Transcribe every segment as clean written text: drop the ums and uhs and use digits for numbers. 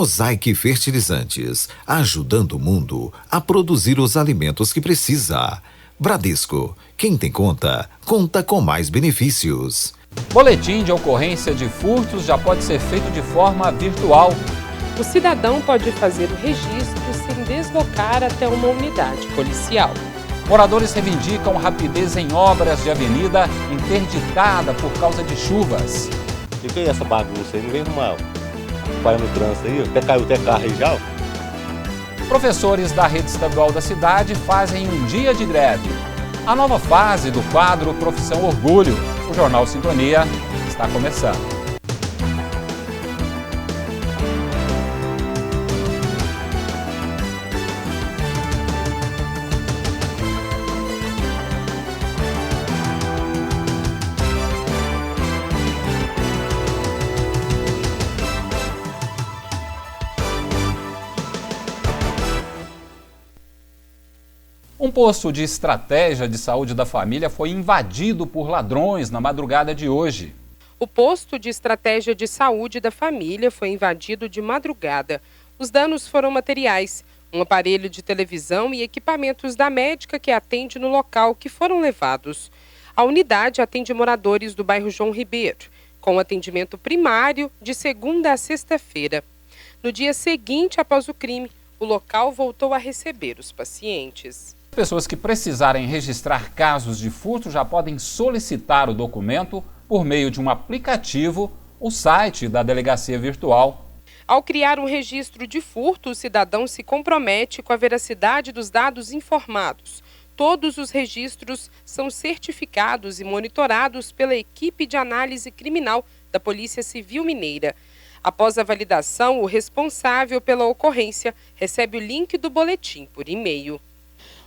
Mosaic Fertilizantes, ajudando o mundo a produzir os alimentos que precisa. Bradesco, quem tem conta, conta com mais benefícios. Boletim de ocorrência de furtos já pode ser feito de forma virtual. O cidadão pode fazer o registro sem deslocar até uma unidade policial. Moradores reivindicam rapidez em obras de avenida interditada por causa de chuvas. E que é essa bagunça aí? Não vem mal. Parando no trânsito aí, até caiu até carro aí já. Professores da rede estadual da cidade fazem um dia de greve. A nova fase do quadro Profissão Orgulho. O Jornal Sintonia está começando. Um posto de estratégia de saúde da família foi invadido por ladrões na madrugada de hoje. O posto de estratégia de saúde da família foi invadido de madrugada. Os danos foram materiais, um aparelho de televisão e equipamentos da médica que atende no local que foram levados. A unidade atende moradores do bairro João Ribeiro, com atendimento primário de segunda a sexta-feira. No dia seguinte após o crime, o local voltou a receber os pacientes. Pessoas que precisarem registrar casos de furto já podem solicitar o documento por meio de um aplicativo, o site da Delegacia Virtual. Ao criar um registro de furto, o cidadão se compromete com a veracidade dos dados informados. Todos os registros são certificados e monitorados pela equipe de análise criminal da Polícia Civil Mineira. Após a validação, o responsável pela ocorrência recebe o link do boletim por e-mail.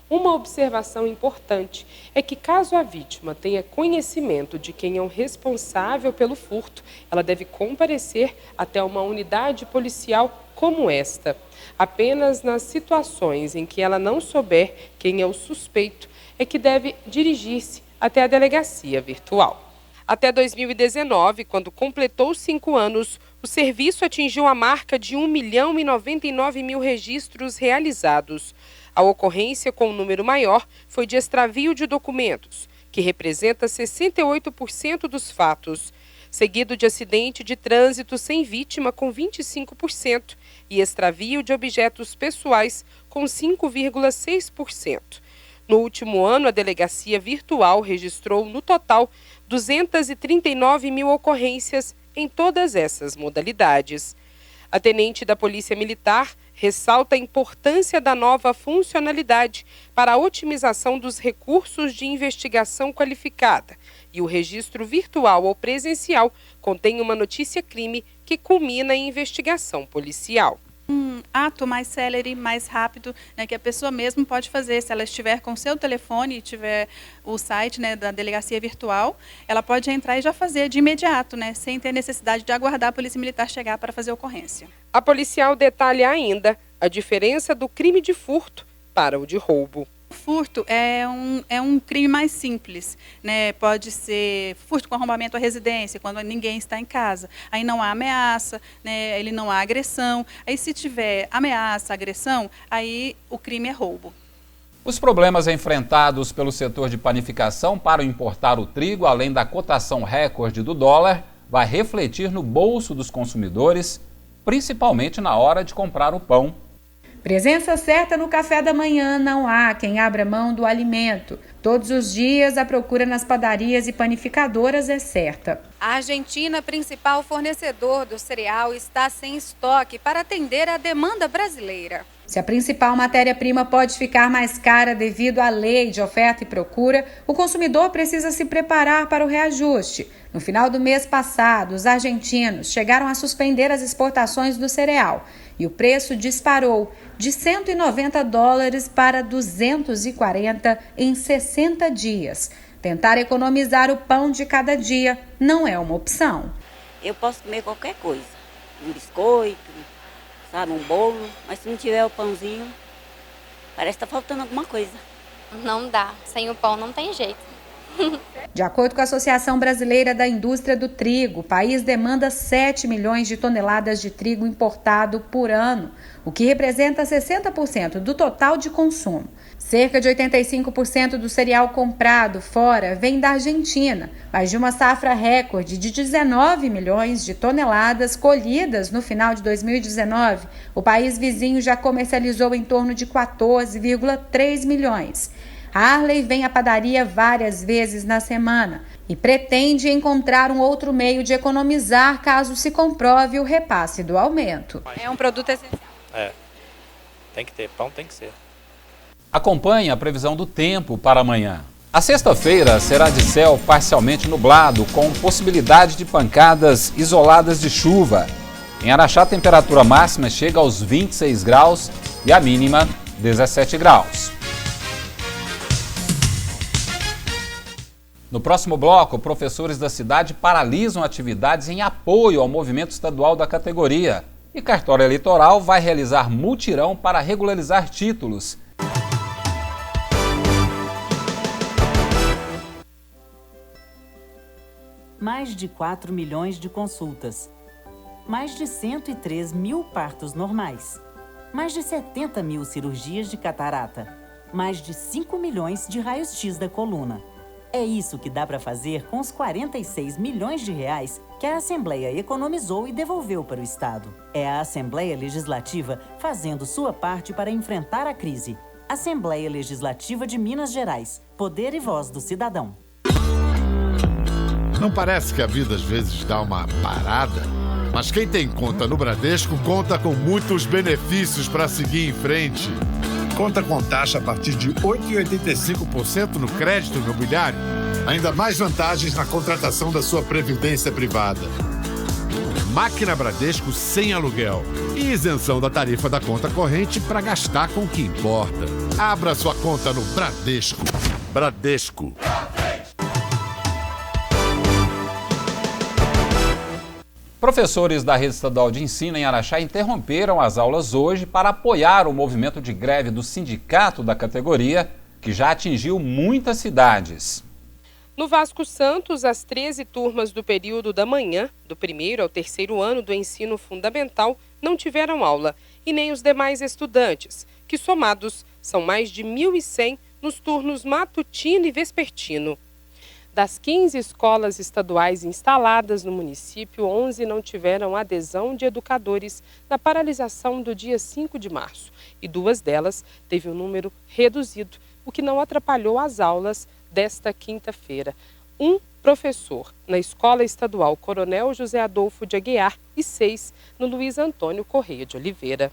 Uma observação importante é que, caso a vítima tenha conhecimento de quem é o responsável pelo furto, ela deve comparecer até uma unidade policial como esta. Apenas nas situações em que ela não souber quem é o suspeito é que deve dirigir-se até a delegacia virtual. Até 2019, quando completou 5 anos, o serviço atingiu a marca de 1.099.000 registros realizados. A ocorrência com um número maior foi de extravio de documentos, que representa 68% dos fatos, seguido de acidente de trânsito sem vítima com 25% e extravio de objetos pessoais com 5,6%. No último ano, a Delegacia Virtual registrou, no total, 239.000 ocorrências em todas essas modalidades. A tenente da Polícia Militar ressalta a importância da nova funcionalidade para a otimização dos recursos de investigação qualificada e o registro virtual ou presencial contém uma notícia-crime que culmina em investigação policial. Um ato mais célere, mais rápido, né, que a pessoa mesmo pode fazer. Se ela estiver com o seu telefone e tiver o site, né, da Delegacia Virtual, ela pode entrar e já fazer de imediato, né, sem ter necessidade de aguardar a Polícia Militar chegar para fazer a ocorrência. A policial detalha ainda a diferença do crime de furto para o de roubo. O furto é um crime mais simples, né? Pode ser furto com arrombamento à residência, quando ninguém está em casa. Aí não há ameaça, né? Ele não há agressão. Aí se tiver ameaça, agressão, aí o crime é roubo. Os problemas enfrentados pelo setor de panificação para importar o trigo, além da cotação recorde do dólar, vai refletir no bolso dos consumidores, principalmente na hora de comprar o pão. Presença certa no café da manhã, não há quem abra mão do alimento. Todos os dias a procura nas padarias e panificadoras é certa. A Argentina, principal fornecedor do cereal, está sem estoque para atender à demanda brasileira. Se a principal matéria-prima pode ficar mais cara devido à lei de oferta e procura, o consumidor precisa se preparar para o reajuste. No final do mês passado, os argentinos chegaram a suspender as exportações do cereal e o preço disparou de $190 para 240 em 60 dias. Tentar economizar o pão de cada dia não é uma opção. Eu posso comer qualquer coisa, um biscoito, sabe, um bolo, mas se não tiver o pãozinho, parece que está faltando alguma coisa. Não dá, sem o pão não tem jeito. De acordo com a Associação Brasileira da Indústria do Trigo, o país demanda 7 milhões de toneladas de trigo importado por ano, o que representa 60% do total de consumo. Cerca de 85% do cereal comprado fora vem da Argentina, mas de uma safra recorde de 19 milhões de toneladas colhidas no final de 2019, o país vizinho já comercializou em torno de 14,3 milhões. Arley vem à padaria várias vezes na semana e pretende encontrar um outro meio de economizar caso se comprove o repasse do aumento. É um produto essencial. Tem que ter, pão tem que ser. Acompanhe a previsão do tempo para amanhã. A sexta-feira será de céu parcialmente nublado, com possibilidade de pancadas isoladas de chuva. Em Araxá, a temperatura máxima chega aos 26 graus e a mínima 17 graus. No próximo bloco, professores da cidade paralisam atividades em apoio ao movimento estadual da categoria. E Cartório Eleitoral vai realizar mutirão para regularizar títulos. Mais de 4 milhões de consultas. Mais de 103 mil partos normais. Mais de 70 mil cirurgias de catarata. Mais de 5 milhões de raios-x da coluna. É isso que dá para fazer com os 46 milhões de reais que a Assembleia economizou e devolveu para o Estado. É a Assembleia Legislativa fazendo sua parte para enfrentar a crise. Assembleia Legislativa de Minas Gerais. Poder e voz do cidadão. Não parece que a vida às vezes dá uma parada? Mas quem tem conta no Bradesco conta com muitos benefícios para seguir em frente. Conta com taxa a partir de 8,85% no crédito imobiliário. Ainda mais vantagens na contratação da sua previdência privada. Máquina Bradesco sem aluguel. E isenção da tarifa da conta corrente para gastar com o que importa. Abra sua conta no Bradesco. Bradesco. Professores da rede estadual de ensino em Araxá interromperam as aulas hoje para apoiar o movimento de greve do sindicato da categoria, que já atingiu muitas cidades. No Vasco Santos, as 13 turmas do período da manhã, do 1º ao 3º ano do ensino fundamental, não tiveram aula, e nem os demais estudantes, que somados são mais de 1.100 nos turnos matutino e vespertino. Das 15 escolas estaduais instaladas no município, 11 não tiveram adesão de educadores na paralisação do dia 5 de março, e 2 delas teve um número reduzido, o que não atrapalhou as aulas desta quinta-feira. Um professor na Escola Estadual Coronel José Adolfo de Aguiar e 6 no Luiz Antônio Correia de Oliveira.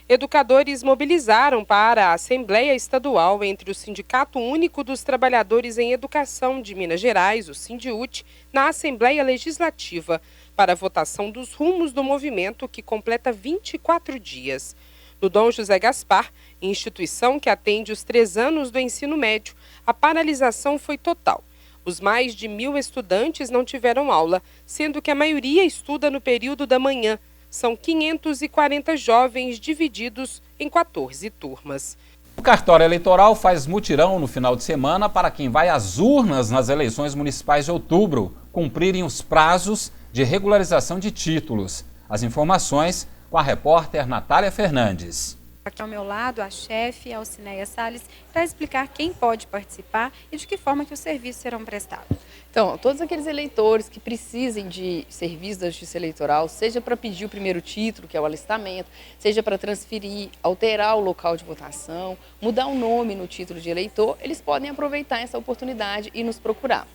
Educadores mobilizaram para a Assembleia Estadual entre o Sindicato Único dos Trabalhadores em Educação de Minas Gerais, o Sindiúte, na Assembleia Legislativa, para a votação dos rumos do movimento que completa 24 dias. No Dom José Gaspar, instituição que atende os 3 anos do ensino médio, a paralisação foi total. Os mais de 1.000 estudantes não tiveram aula, sendo que a maioria estuda no período da manhã. São 540 jovens divididos em 14 turmas. O Cartório Eleitoral faz mutirão no final de semana para quem vai às urnas nas eleições municipais de outubro cumprirem os prazos de regularização de títulos. As informações com a repórter Natália Fernandes. Aqui ao meu lado, a chefe, Alcineia Salles, para explicar quem pode participar e de que forma que os serviços serão prestados. Então, todos aqueles eleitores que precisem de serviço da Justiça Eleitoral, seja para pedir o primeiro título, que é o alistamento, seja para transferir, alterar o local de votação, mudar o nome no título de eleitor, eles podem aproveitar essa oportunidade e nos procurar.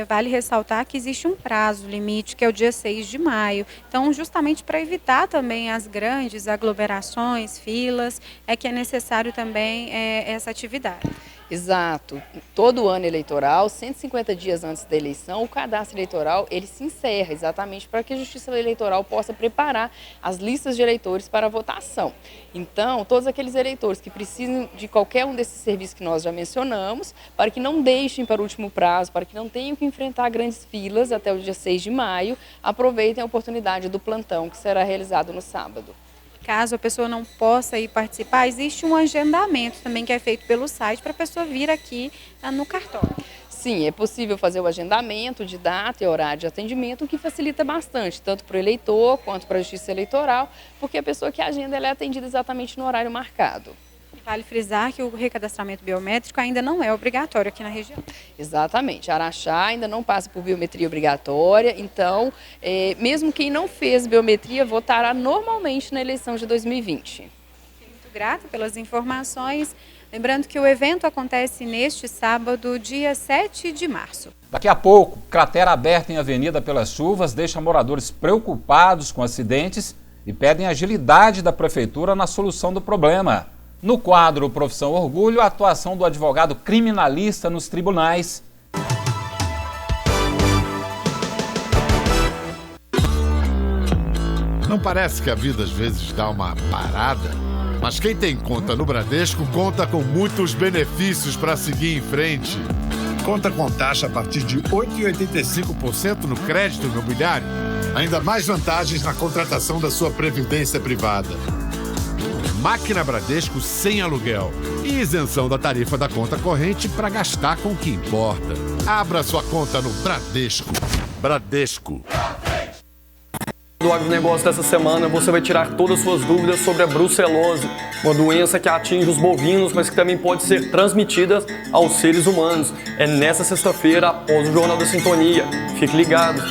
Vale ressaltar que existe um prazo limite, que é o dia 6 de maio. Então, justamente para evitar também as grandes aglomerações, filas, é que é necessário também essa atividade. Exato. Todo ano eleitoral, 150 dias antes da eleição, o cadastro eleitoral ele se encerra exatamente para que a Justiça Eleitoral possa preparar as listas de eleitores para a votação. Então, todos aqueles eleitores que precisam de qualquer um desses serviços que nós já mencionamos, para que não deixem para o último prazo, para que não tenham que enfrentar grandes filas até o dia 6 de maio, aproveitem a oportunidade do plantão que será realizado no sábado. Caso a pessoa não possa ir participar, existe um agendamento também que é feito pelo site para a pessoa vir aqui no cartório. Sim, é possível fazer o agendamento de data e horário de atendimento, o que facilita bastante, tanto para o eleitor quanto para a Justiça Eleitoral, porque a pessoa que agenda ela é atendida exatamente no horário marcado. Vale frisar que o recadastramento biométrico ainda não é obrigatório aqui na região. Exatamente. Araxá ainda não passa por biometria obrigatória, então, mesmo quem não fez biometria votará normalmente na eleição de 2020. Muito grata pelas informações. Lembrando que o evento acontece neste sábado, dia 7 de março. Daqui a pouco, cratera aberta em avenida pelas chuvas deixa moradores preocupados com acidentes e pedem agilidade da prefeitura na solução do problema. No quadro Profissão Orgulho, a atuação do advogado criminalista nos tribunais. Não parece que a vida às vezes dá uma parada? Mas quem tem conta no Bradesco conta com muitos benefícios para seguir em frente. Conta com taxa a partir de 8,85% no crédito imobiliário. Ainda mais vantagens na contratação da sua previdência privada. Máquina Bradesco sem aluguel e isenção da tarifa da conta corrente para gastar com o que importa. Abra sua conta no Bradesco. Bradesco. Do agronegócio dessa semana, você vai tirar todas as suas dúvidas sobre a brucelose, uma doença que atinge os bovinos, mas que também pode ser transmitida aos seres humanos. É nessa sexta-feira, após o Jornal da Sintonia. Fique ligado.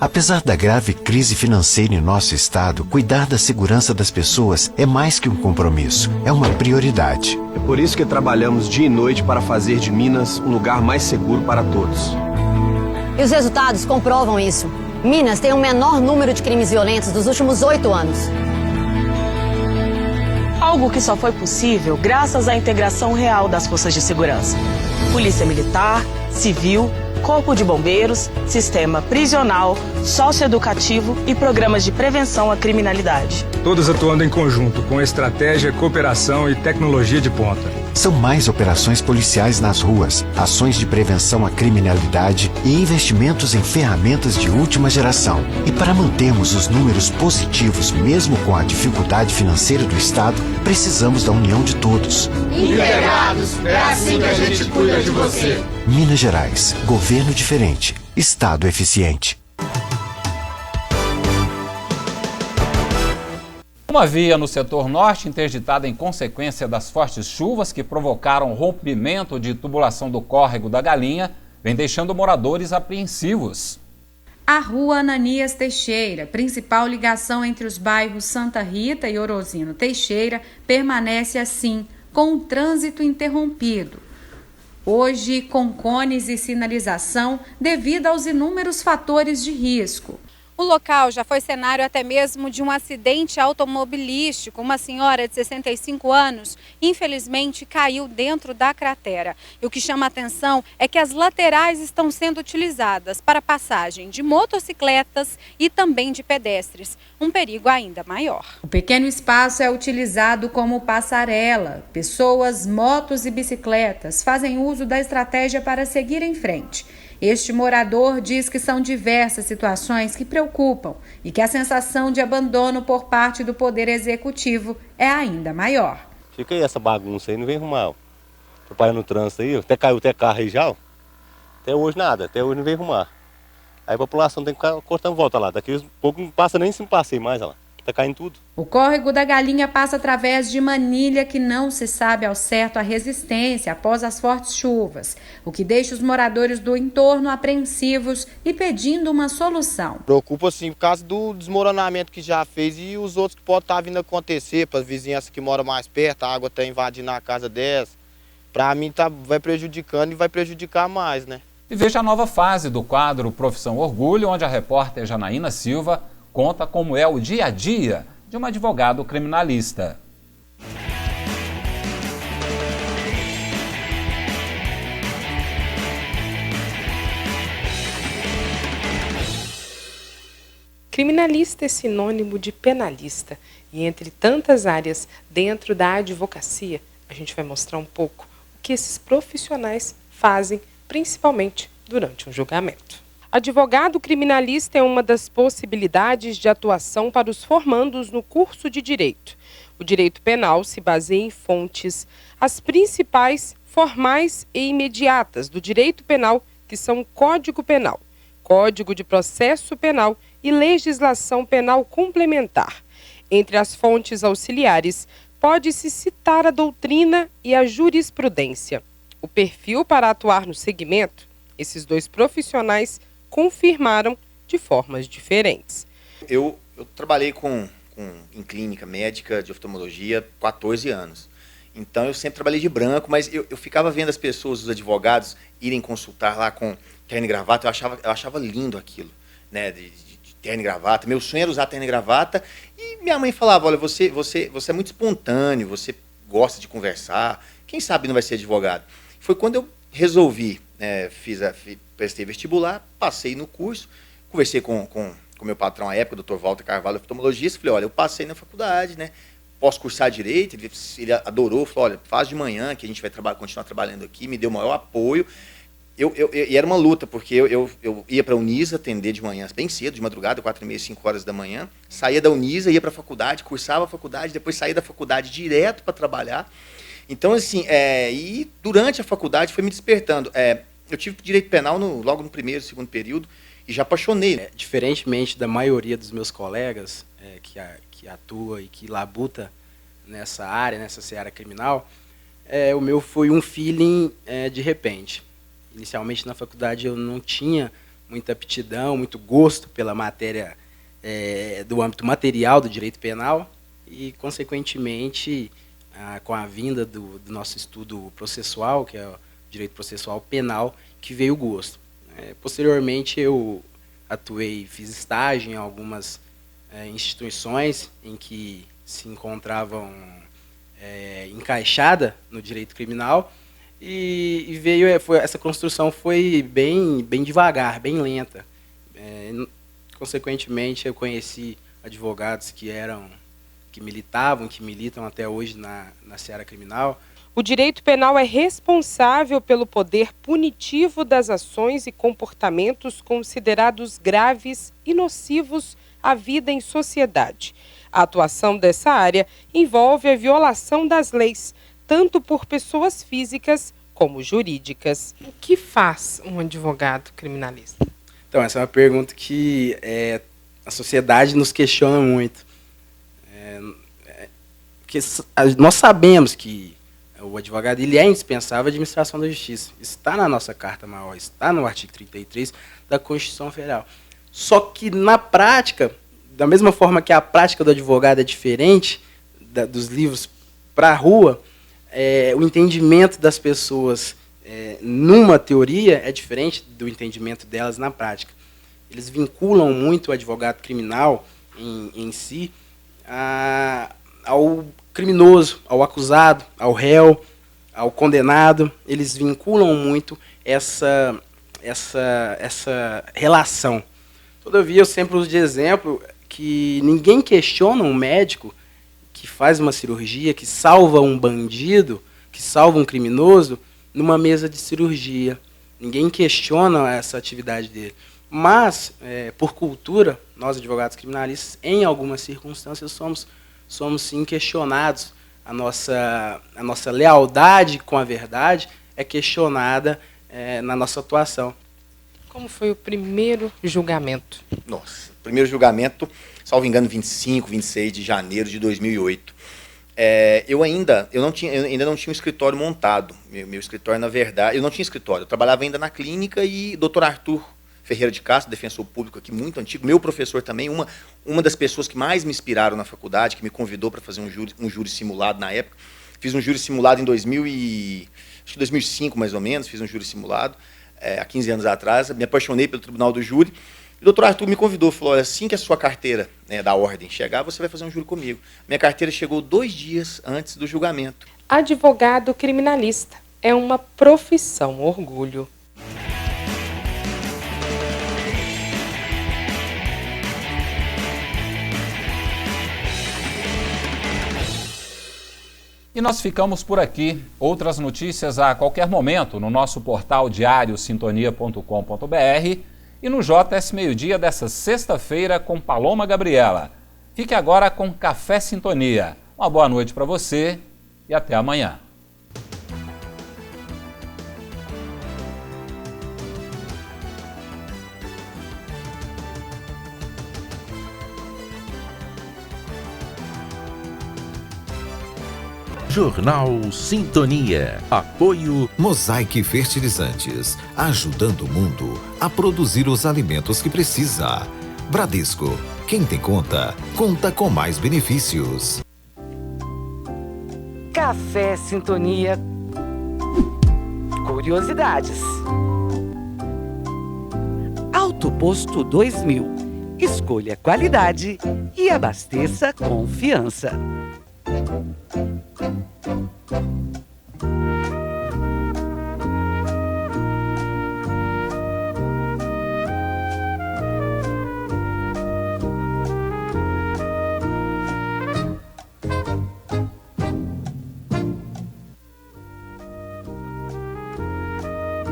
Apesar da grave crise financeira em nosso estado, cuidar da segurança das pessoas é mais que um compromisso, é uma prioridade. É por isso que trabalhamos dia e noite para fazer de Minas um lugar mais seguro para todos. E os resultados comprovam isso. Minas tem o menor número de crimes violentos dos últimos 8 anos. Algo que só foi possível graças à integração real das forças de segurança. Polícia Militar, Civil, Corpo de Bombeiros, Sistema Prisional, Socioeducativo e programas de prevenção à criminalidade. Todos atuando em conjunto, com estratégia, cooperação e tecnologia de ponta. São mais operações policiais nas ruas, ações de prevenção à criminalidade e investimentos em ferramentas de última geração. E para mantermos os números positivos, mesmo com a dificuldade financeira do Estado, precisamos da união de todos. Integrados, é assim que a gente cuida de você. Minas Gerais, governo diferente, Estado eficiente. Uma via no setor norte interditada em consequência das fortes chuvas que provocaram rompimento de tubulação do córrego da Galinha vem deixando moradores apreensivos. A rua Ananias Teixeira, principal ligação entre os bairros Santa Rita e Orozino Teixeira, permanece assim, com o trânsito interrompido. Hoje, com cones e sinalização devido aos inúmeros fatores de risco. O local já foi cenário até mesmo de um acidente automobilístico. Uma senhora de 65 anos, infelizmente, caiu dentro da cratera. E o que chama a atenção é que as laterais estão sendo utilizadas para passagem de motocicletas e também de pedestres. Um perigo ainda maior. O pequeno espaço é utilizado como passarela. Pessoas, motos e bicicletas fazem uso da estratégia para seguir em frente. Este morador diz que são diversas situações que preocupam e que a sensação de abandono por parte do Poder Executivo é ainda maior. Fica aí essa bagunça aí, não vem arrumar. Atrapalhando o trânsito aí, até caiu até carro aí já. Até hoje nada, até hoje não vem arrumar. Aí a população tem que ficar cortando volta lá. Daqui a pouco não passa nem se não passei mais lá. Tá caindo tudo. O córrego da Galinha passa através de manilha que não se sabe ao certo a resistência após as fortes chuvas, o que deixa os moradores do entorno apreensivos e pedindo uma solução. Preocupa sim por causa do desmoronamento que já fez e os outros que podem estar vindo acontecer, para as vizinhanças que moram mais perto, a água está invadindo a casa dessa. Para mim vai prejudicando e vai prejudicar mais, né? E veja a nova fase do quadro Profissão Orgulho, onde a repórter Janaína Silva conta como é o dia a dia de um advogado criminalista. Criminalista é sinônimo de penalista e entre tantas áreas dentro da advocacia, a gente vai mostrar um pouco o que esses profissionais fazem, principalmente durante um julgamento. Advogado criminalista é uma das possibilidades de atuação para os formandos no curso de Direito. O direito penal se baseia em fontes, as principais, formais e imediatas do direito penal, que são o Código Penal, Código de Processo Penal e Legislação Penal Complementar. Entre as fontes auxiliares, pode-se citar a doutrina e a jurisprudência. O perfil para atuar no segmento, esses dois profissionais confirmaram de formas diferentes. Eu trabalhei em clínica médica de oftalmologia 14 anos. Então eu sempre trabalhei de branco, mas eu ficava vendo as pessoas, os advogados, irem consultar lá com terno e gravata. Eu achava lindo aquilo, né, de terno e gravata. Meu sonho era usar terno e gravata. E minha mãe falava, olha, você é muito espontâneo, você gosta de conversar, quem sabe não vai ser advogado. Foi quando eu resolvi, prestei vestibular, passei no curso, conversei com meu patrão à época, o Dr. Walter Carvalho, oftalmologista, falei, olha, eu passei na faculdade, né, posso cursar Direito? Ele adorou, falou, olha, faz de manhã, que a gente vai continuar trabalhando aqui, me deu o maior apoio. E era uma luta, porque eu ia para a Unisa atender de manhã, bem cedo, de madrugada, 4h30, 5 horas da manhã, saía da Unisa, ia para a faculdade, cursava a faculdade, depois saía da faculdade direto para trabalhar. Então, assim, e durante a faculdade foi me despertando. Eu tive Direito Penal logo no primeiro, segundo período, e já apaixonei. Diferentemente da maioria dos meus colegas que atua e que labuta nessa área, nessa seara criminal, o meu foi um feeling de repente. Inicialmente na faculdade eu não tinha muita aptidão, muito gosto pela matéria do âmbito material do direito penal e, consequentemente, com a vinda do nosso estudo processual, que é o direito processual penal, que veio o gosto. Posteriormente eu fiz estágio em algumas instituições em que se encontravam encaixada no direito criminal e essa construção foi bem devagar, bem lenta. Consequentemente eu conheci advogados que militavam, que militam até hoje na seara criminal. O direito penal é responsável pelo poder punitivo das ações e comportamentos considerados graves e nocivos à vida em sociedade. A atuação dessa área envolve a violação das leis, tanto por pessoas físicas como jurídicas. O que faz um advogado criminalista? Então, essa é uma pergunta que a sociedade nos questiona muito. Nós sabemos que o advogado ele é indispensável à administração da justiça. Está na nossa Carta Maior, está no artigo 33 da Constituição Federal. Só que na prática, da mesma forma que a prática do advogado é diferente dos livros para a rua, o entendimento das pessoas numa teoria é diferente do entendimento delas na prática. Eles vinculam muito o advogado criminal em si ao criminoso, ao acusado, ao réu, ao condenado. Eles vinculam muito essa relação. Todavia, eu sempre uso de exemplo que ninguém questiona um médico que faz uma cirurgia, que salva um bandido, que salva um criminoso, numa mesa de cirurgia. Ninguém questiona essa atividade dele. Mas, por cultura, nós advogados criminalistas, em algumas circunstâncias, somos sim questionados. A nossa lealdade com a verdade é questionada na nossa atuação. Como foi o primeiro julgamento? Nossa, o primeiro julgamento, salvo engano, 25, 26 de janeiro de 2008. Eu ainda não tinha um escritório montado. Meu escritório, na verdade, eu não tinha escritório. Eu trabalhava ainda na clínica e o Dr. Arthur Ferreira de Castro, defensor público aqui, muito antigo, meu professor também, uma das pessoas que mais me inspiraram na faculdade, que me convidou para fazer um júri simulado na época. Fiz um júri simulado em 2005, mais ou menos, fiz um júri simulado, há 15 anos atrás, me apaixonei pelo Tribunal do Júri. E o Dr. Arthur me convidou, falou, assim que a sua carteira da ordem chegar, você vai fazer um júri comigo. Minha carteira chegou 2 dias antes do julgamento. Advogado criminalista é uma profissão orgulho. E nós ficamos por aqui. Outras notícias a qualquer momento no nosso portal diário sintonia.com.br e no JS Meio-Dia dessa sexta-feira com Paloma Gabriela. Fique agora com Café Sintonia. Uma boa noite para você e até amanhã. Jornal Sintonia. Apoio Mosaic Fertilizantes, ajudando o mundo a produzir os alimentos que precisa. Bradesco, quem tem conta, conta com mais benefícios. Café Sintonia. Curiosidades. Auto Posto 2000. Escolha qualidade e abasteça confiança.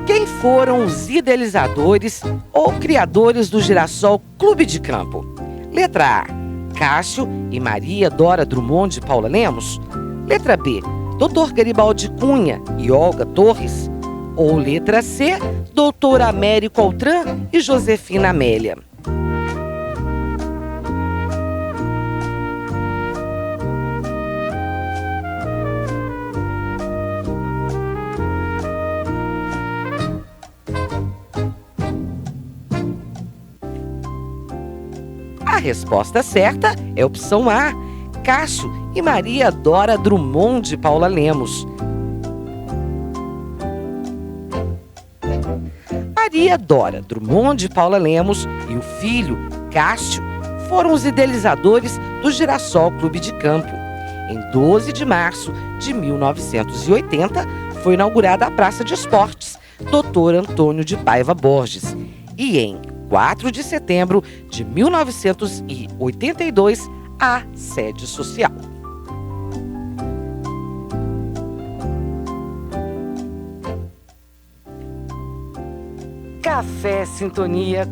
Quem foram os idealizadores ou criadores do Girassol Clube de Campo? Letra A, Cássio e Maria Dora Drummond de Paula Lemos. Letra B, Dr. Garibaldi Cunha e Olga Torres. Ou letra C, Dr. Américo Altran e Josefina Amélia. A resposta certa é a opção A, Cássio e Maria Dora Drummond de Paula Lemos. Maria Dora Drummond de Paula Lemos e o filho, Cássio, foram os idealizadores do Girassol Clube de Campo. Em 12 de março de 1980, foi inaugurada a Praça de Esportes Dr. Antônio de Paiva Borges. E em 4 de setembro de 1982, a sede social. Café Sintonia.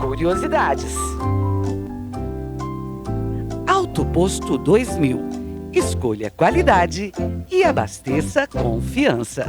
Curiosidades. Auto Posto 2000. Escolha qualidade e abasteça confiança.